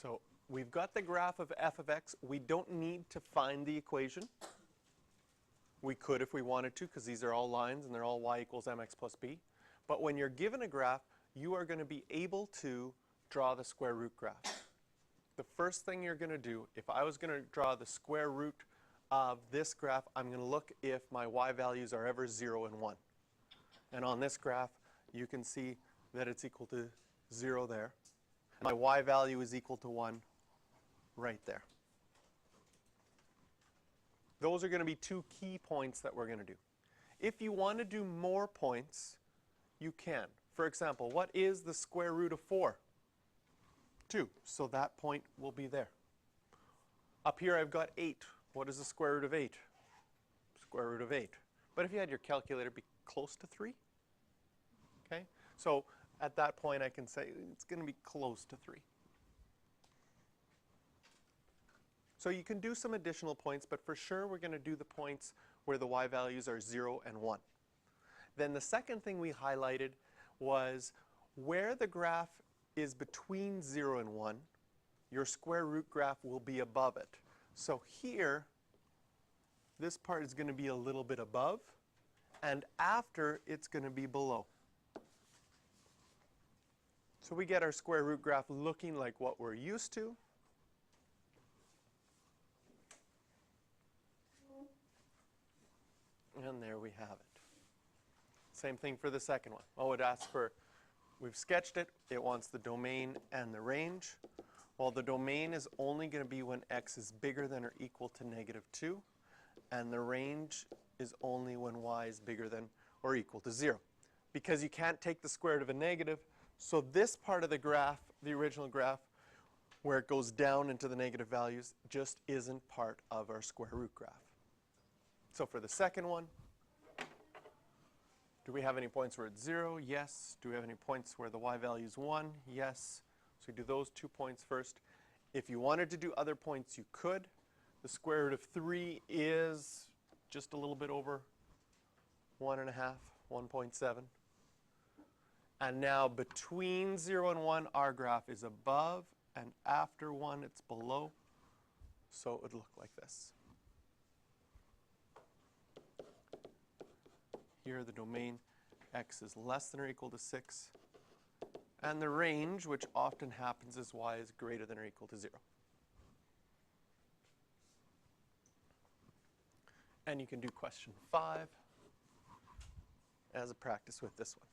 So we've got the graph of f of x. We don't need to find the equation. We could if we wanted to, because these are all lines and they're all y equals mx plus b. But when you're given a graph, you are going to be able to draw the square root graph. The first thing you're going to do, if I was going to draw the square root of this graph, I'm going to look if my y values are ever 0 and 1. And on this graph, you can see that it's equal to 0 there. And my y value is equal to 1 right there. Those are going to be two key points that we're going to do. If you want to do more points, you can. For example, what is the square root of 4? 2. So that point will be there. Up here I've got 8. What is the square root of 8? Square root of 8. But if you had your calculator, it'd be close to 3. Okay? So at that point I can say it's going to be close to 3. So you can do some additional points, but for sure we're going to do the points where the y values are 0 and 1. Then the second thing we highlighted was where the graph is between 0 and 1, your square root graph will be above it. So here, this part is going to be a little bit above, and after it's going to be below. So we get our square root graph looking like what we're used to. And there we have it. Same thing for the second one. Oh, it asks for, we've sketched it. It wants the domain and the range. Well, the domain is only going to be when x is bigger than or equal to -2. And the range is only when y is bigger than or equal to 0. Because you can't take the square root of a negative, so this part of the graph, the original graph, where it goes down into the negative values, just isn't part of our square root graph. So for the second one, do we have any points where it's 0? Yes. Do we have any points where the y value is 1? Yes. So we do those 2 points first. If you wanted to do other points, you could. The square root of 3 is just a little bit over 1.5, 1.7. And now between 0 and 1, our graph is above, and after 1, it's below. So it would look like this. Here the domain x is less than or equal to 6. And the range, which often happens, is y is greater than or equal to 0. And you can do question 5 as a practice with this one.